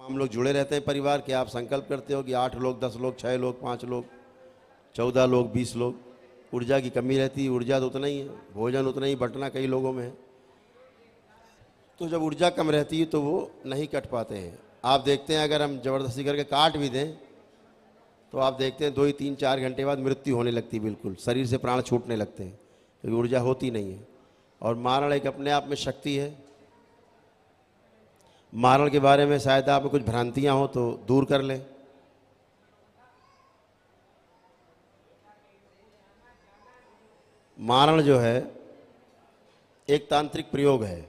हम लोग जुड़े रहते हैं परिवार के। आप संकल्प करते हो कि 8 लोग, 10 लोग, 6 लोग, 5 लोग, 14 लोग, 20 लोग। ऊर्जा की कमी रहती है, ऊर्जा तो उतना ही है, भोजन उतना ही बंटना कई लोगों में है। तो जब ऊर्जा कम रहती है तो वो नहीं कट पाते हैं। आप देखते हैं अगर हम ज़बरदस्ती करके काट भी दें तो आप देखते हैं 2 ही 3 4 घंटे बाद मृत्यु होने लगती है, बिल्कुल शरीर से प्राण छूटने लगते हैं, क्योंकि ऊर्जा होती नहीं है। और मारण एक अपने आप में शक्ति है। मारण के बारे में शायद आप में कुछ भ्रांतियां हो तो दूर कर लें। मारण जो है एक तांत्रिक प्रयोग है।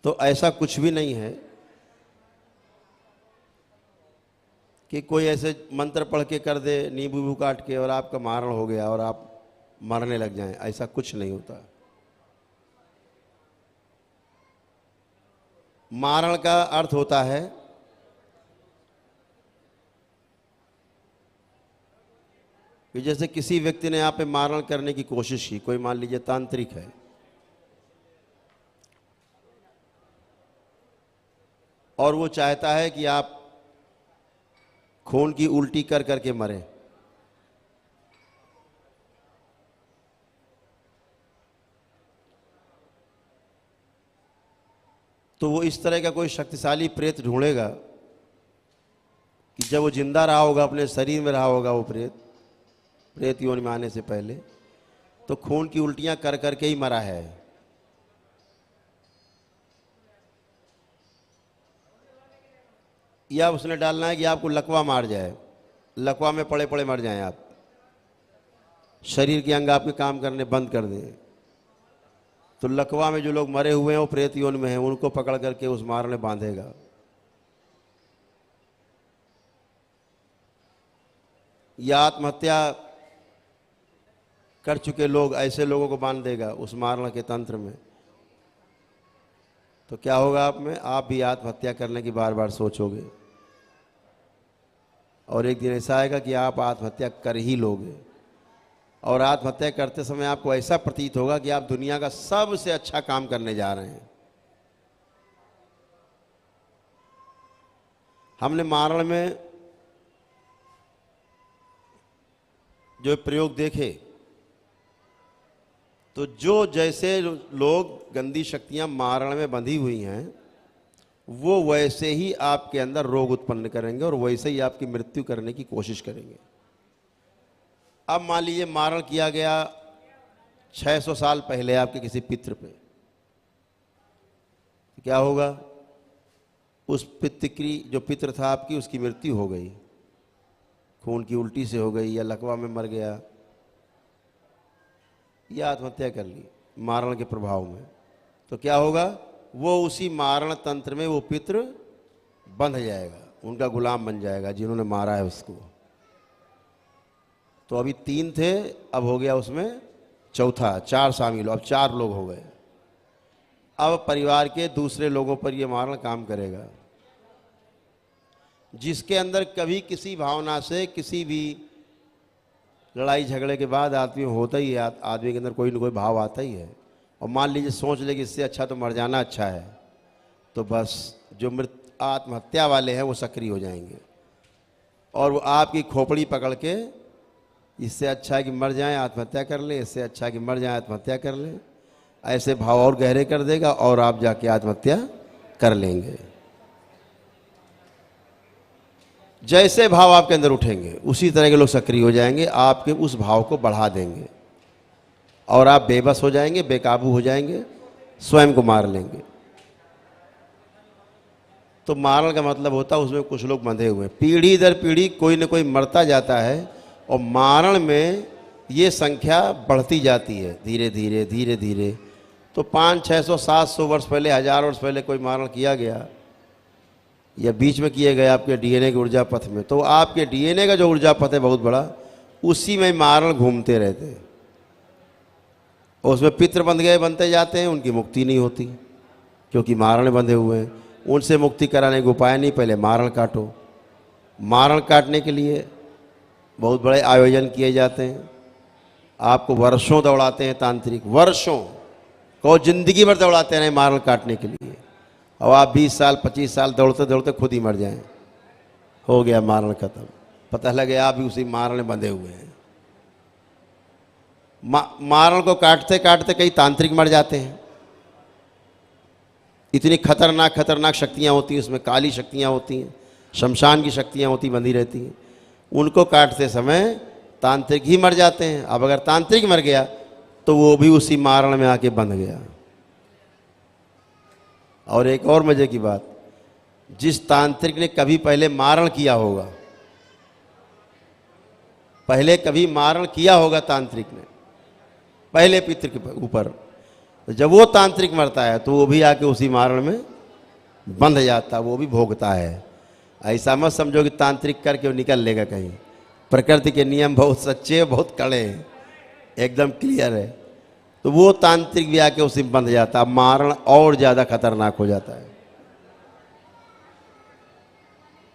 तो ऐसा कुछ भी नहीं है कि कोई ऐसे मंत्र पढ़ के कर दे, नींबू वूबू काट के, और आपका मारण हो गया और आप मरने लग जाएं। ऐसा कुछ नहीं होता। मारण का अर्थ होता है कि जैसे किसी व्यक्ति ने आप पे मारण करने की कोशिश की, कोई मान लीजिए तांत्रिक है, और वो चाहता है कि आप खून की उल्टी कर करके मरें। तो वो इस तरह का कोई शक्तिशाली प्रेत ढूंढेगा कि जब वो जिंदा रहा होगा, अपने शरीर में रहा होगा, वो प्रेत योनि में आने से पहले, तो खून की उल्टियां कर करके ही मरा है। या उसने डालना है कि आपको लकवा मार जाए, लकवा में पड़े पड़े मर जाएं आप, शरीर के अंग आपके काम करने बंद कर दें। तो लकवा में जो लोग मरे हुए हैं वो प्रेत योनि में हैं, उनको पकड़ करके उस मारण में बांधेगा। या आत्महत्या कर चुके लोग, ऐसे लोगों को बांध देगा उस मारण के तंत्र में। तो क्या होगा आप में? आप भी आत्महत्या करने की बार बार सोचोगे, और एक दिन ऐसा आएगा कि आप आत्महत्या कर ही लोगे। और आत्महत्या करते समय आपको ऐसा प्रतीत होगा कि आप दुनिया का सबसे अच्छा काम करने जा रहे हैं। हमने मारण में जो प्रयोग देखे, तो जो जैसे लोग गंदी शक्तियां मारण में बंधी हुई हैं, वो वैसे ही आपके अंदर रोग उत्पन्न करेंगे और वैसे ही आपकी मृत्यु करने की कोशिश करेंगे। अब मान लीजिए मारण किया गया 600 साल पहले आपके किसी पितृ पे, तो क्या होगा? उस पितृ की, जो पितृ था आपकी, उसकी मृत्यु हो गई, खून की उल्टी से हो गई, या लकवा में मर गया, या आत्महत्या कर ली मारण के प्रभाव में। तो क्या होगा? वो उसी मारण तंत्र में वो पितृ बंध जाएगा, उनका गुलाम बन जाएगा जिन्होंने मारा है उसको। तो अभी 3 थे, अब हो गया उसमें चौथा, 4 शामिल हो, अब 4 लोग हो गए। अब परिवार के दूसरे लोगों पर ये मारण काम करेगा। जिसके अंदर कभी किसी भावना से, किसी भी लड़ाई झगड़े के बाद आदमी होता ही है, आदमी के अंदर कोई न कोई भाव आता ही है, और मान लीजिए सोच ले कि इससे अच्छा तो मर जाना अच्छा है, तो बस जो आत्महत्या वाले हैं वो सक्रिय हो जाएंगे, और वो आपकी खोपड़ी पकड़ के, इससे अच्छा है कि मर जाएं, आत्महत्या कर लें, इससे अच्छा है कि मर जाएं, आत्महत्या कर लें, ऐसे भाव और गहरे कर देगा, और आप जाके आत्महत्या कर लेंगे। जैसे भाव आपके अंदर उठेंगे उसी तरह के लोग सक्रिय हो जाएंगे, आपके उस भाव को बढ़ा देंगे, और आप बेबस हो जाएंगे, बेकाबू हो जाएंगे, स्वयं को मार लेंगे। तो मारण का मतलब होता है उसमें कुछ लोग बंधे हुए, पीढ़ी दर पीढ़ी कोई न कोई मरता जाता है, और मारण में ये संख्या बढ़ती जाती है धीरे धीरे धीरे धीरे। तो 500, 600, 700 वर्ष पहले, 1000 वर्ष पहले कोई मारण किया गया, या बीच में किए गए आपके डीएनए के ऊर्जा पथ में, तो आपके डीएनए का जो ऊर्जा पथ है बहुत बड़ा, उसी में मारण घूमते रहते हैं, और उसमें पितृ बंध गए, बनते जाते हैं, उनकी मुक्ति नहीं होती क्योंकि मारण बंधे हुए हैं। उनसे मुक्ति कराने का उपाय नहीं, पहले मारण काटो। मारण काटने के लिए बहुत बड़े आयोजन किए जाते हैं, आपको वर्षों दौड़ाते हैं तांत्रिक, वर्षों को जिंदगी भर दौड़ाते हैं मारण काटने के लिए। और आप 20 साल 25 साल दौड़ते दौड़ते खुद ही मर जाएं, हो गया मारण खत्म, पता लगे आप भी उसी मारण में बंधे हुए हैं। मारण को काटते काटते कई तांत्रिक मर जाते हैं। इतनी खतरनाक खतरनाक शक्तियाँ होती हैं उसमें, काली शक्तियाँ होती हैं, शमशान की शक्तियाँ होती बंधी रहती हैं। उनको काटते समय तांत्रिक ही मर जाते हैं। अब अगर तांत्रिक मर गया तो वो भी उसी मारण में आके बंध गया। और एक और मजे की बात, जिस तांत्रिक ने कभी पहले मारण किया होगा, पहले कभी मारण किया होगा तांत्रिक ने पहले पितृ के ऊपर, तो जब वो तांत्रिक मरता है तो वो भी आके उसी मारण में बंध जाता, वो भी भोगता है। ऐसा मत समझो कि तांत्रिक करके वो निकल लेगा कहीं। प्रकृति के नियम बहुत सच्चे, बहुत कड़े हैं, एकदम क्लियर है। तो वो तांत्रिक भी आके उसी में बंध जाता, मारण और ज़्यादा खतरनाक हो जाता है।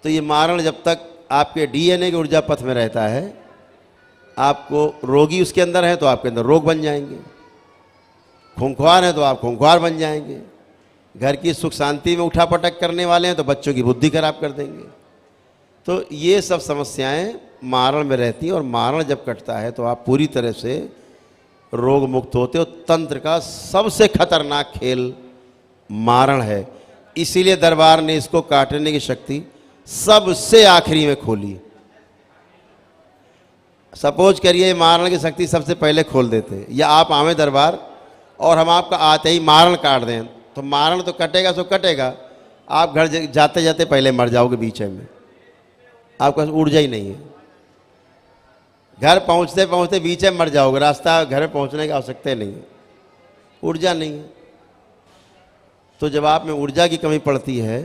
तो ये मारण जब तक आपके डीएनए के ऊर्जा पथ में रहता है, आपको रोगी उसके अंदर है तो आपके अंदर रोग बन जाएंगे, खूंखार है तो आप खूंखार बन जाएंगे, घर की सुख शांति में उठापटक करने वाले हैं तो बच्चों की बुद्धि खराब कर देंगे। तो ये सब समस्याएं मारण में रहती हैं, और मारण जब कटता है तो आप पूरी तरह से रोग मुक्त होते हो। तंत्र का सबसे खतरनाक खेल मारण है, इसीलिए दरबार ने इसको काटने की शक्ति सबसे आखिरी में खोली। सपोज करिए मारण की शक्ति सबसे पहले खोल देते, या आप आवे दरबार और हम आपका आते ही मारण काट दें, तो मारण तो कटेगा सो कटेगा, आप घर जाते जाते पहले मर जाओगे बीच में, आपका ऊर्जा ही नहीं है। घर पहुंचते पहुंचते बीच में मर जाओगे, रास्ता घर में पहुंचने की आवश्यकता नहीं है, ऊर्जा नहीं है। तो जब आप में ऊर्जा की कमी पड़ती है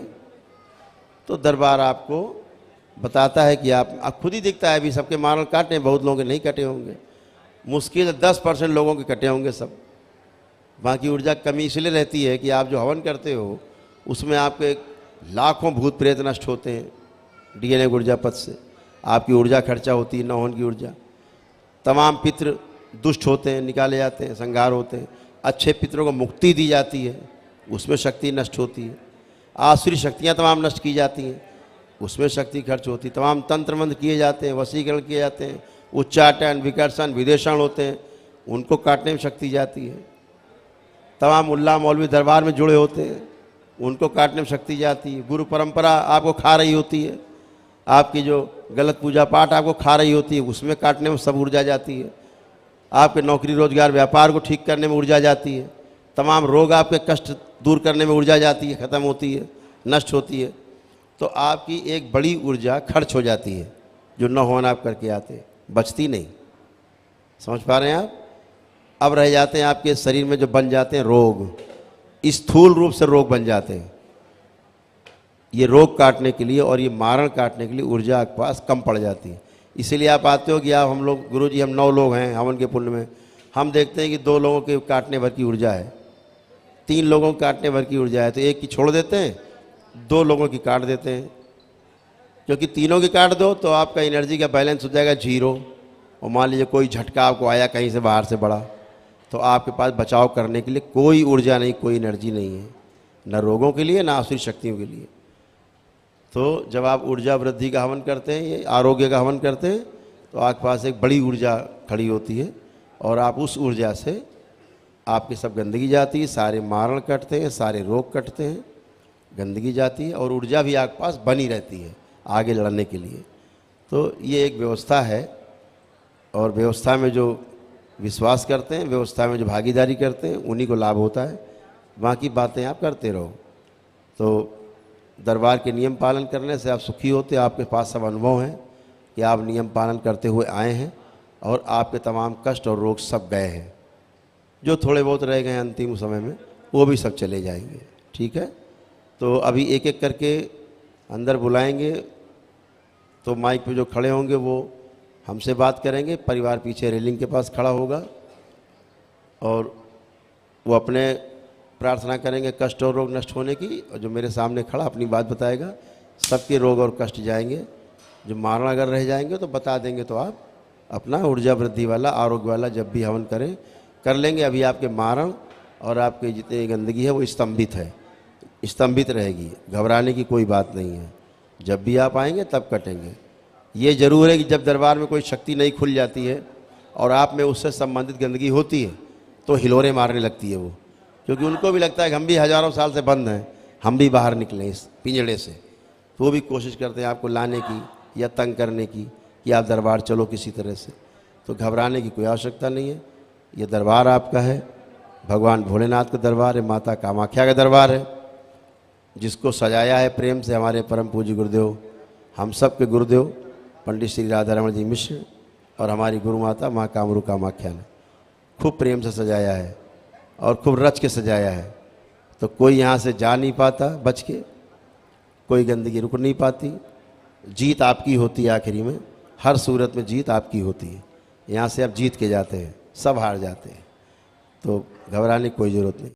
तो दरबार आपको बताता है कि आप खुद ही दिखता है। अभी सबके मारण काटे, बहुत लोगों के नहीं कटे होंगे, मुश्किल 10% लोगों के कटे होंगे सब। बाकी ऊर्जा कमी इसलिए रहती है कि आप जो हवन करते हो उसमें आपके लाखों भूत प्रेत नष्ट होते हैं डीएनए ऊर्जा पथ से, आपकी ऊर्जा खर्चा होती है, नौहन की ऊर्जा। तमाम पितृ दुष्ट होते हैं, निकाले जाते हैं, संहार होते हैं। अच्छे पितरों को मुक्ति दी जाती है, उसमें शक्ति नष्ट होती है। आसुरी शक्तियाँ तमाम नष्ट की जाती हैं, उसमें शक्ति खर्च होती है। तमाम तंत्र मंत्र किए जाते हैं, वशीकरण किए जाते हैं, उच्चाटन विकर्षण विदेशण होते हैं, उनको काटने में शक्ति जाती है। तमाम मुल्ला मौलवी दरबार में जुड़े होते हैं, उनको काटने में शक्ति जाती है। गुरु परंपरा आपको खा रही होती है, आपकी जो गलत पूजा पाठ आपको खा रही होती है, उसमें काटने में सब ऊर्जा जाती है। आपके नौकरी रोजगार व्यापार को ठीक करने में ऊर्जा जाती है। तमाम रोग आपके कष्ट दूर करने में ऊर्जा जाती है, ख़त्म होती है, नष्ट होती है। तो आपकी एक बड़ी ऊर्जा खर्च हो जाती है, जो न होना आप करके आते, बचती नहीं। समझ पा रहे हैं आप? अब रह जाते हैं आपके शरीर में जो बन जाते हैं रोग, स्थूल रूप से रोग बन जाते हैं। ये रोग काटने के लिए और ये मारण काटने के लिए ऊर्जा आपके पास कम पड़ जाती है। इसीलिए आप आते हो कि आप हम लोग गुरुजी हम 9 लोग हैं हवन के पुण्य में, हम देखते हैं कि 2 लोगों के काटने भर की ऊर्जा है, 3 लोगों के काटने भर की ऊर्जा है, तो एक की छोड़ देते हैं, 2 लोगों की काट देते हैं। क्योंकि तीनों की काट दो तो आपका एनर्जी का बैलेंस हो जाएगा 0, और मान लीजिए कोई झटका आपको आया कहीं से बाहर से बड़ा, तो आपके पास बचाव करने के लिए कोई ऊर्जा नहीं, कोई एनर्जी नहीं है, न रोगों के लिए ना आसुरी शक्तियों के लिए। तो जब आप ऊर्जा वृद्धि का हवन करते हैं, ये आरोग्य का हवन करते हैं, तो आपके पास एक बड़ी ऊर्जा खड़ी होती है, और आप उस ऊर्जा से आपकी सब गंदगी जाती है, सारे मारण कटते हैं, सारे रोग कटते हैं, गंदगी जाती है, और ऊर्जा भी आपके पास बनी रहती है आगे लड़ने के लिए। तो ये एक व्यवस्था है, और व्यवस्था में जो विश्वास करते हैं, व्यवस्था में जो भागीदारी करते हैं, उन्हीं को लाभ होता है। बाकी बातें आप करते रहो। तो दरबार के नियम पालन करने से आप सुखी होते, आपके पास सब अनुभव हैं कि आप नियम पालन करते हुए आए हैं, और आपके तमाम कष्ट और रोग सब गए हैं। जो थोड़े बहुत रह गए अंतिम समय में वो भी सब चले जाएंगे। ठीक है, तो अभी एक एक करके अंदर बुलाएंगे, तो माइक पे जो खड़े होंगे वो हमसे बात करेंगे, परिवार पीछे रेलिंग के पास खड़ा होगा, और वो अपने प्रार्थना करेंगे कष्ट और रोग नष्ट होने की, और जो मेरे सामने खड़ा अपनी बात बताएगा, सबके रोग और कष्ट जाएंगे। जो मारण अगर रह जाएंगे तो बता देंगे, तो आप अपना ऊर्जा वृद्धि वाला आरोग्य वाला जब भी हवन करें कर लेंगे। अभी आपके मारण और आपके जितनी गंदगी है वो स्तंभित है, स्तंभित रहेगी। घबराने की कोई बात नहीं है, जब भी आप आएंगे तब कटेंगे। ये ज़रूर है कि जब दरबार में कोई शक्ति नहीं खुल जाती है और आप में उससे संबंधित गंदगी होती है तो हिलोरे मारने लगती है वो, क्योंकि उनको भी लगता है कि हम भी हज़ारों साल से बंद हैं, हम भी बाहर निकलें इस पिंजड़े से। तो वो भी कोशिश करते हैं आपको लाने की या तंग करने की कि आप दरबार चलो किसी तरह से। तो घबराने की कोई आवश्यकता नहीं है। ये दरबार आपका है, भगवान भोलेनाथ का दरबार है, माता कामाख्या का दरबार है, जिसको सजाया है प्रेम से हमारे परम पूज्य गुरुदेव, हम सब के गुरुदेव पंडित श्री राधा रमण जी मिश्र और हमारी गुरु माता माँ कामरू कामाख्या ने खूब प्रेम से सजाया है और खूब रच के सजाया है। तो कोई यहाँ से जा नहीं पाता बच के, कोई गंदगी रुक नहीं पाती। जीत आपकी होती है, आखिरी में हर सूरत में जीत आपकी होती है। यहाँ से आप जीत के जाते हैं, सब हार जाते हैं। तो घबराने की कोई ज़रूरत नहीं।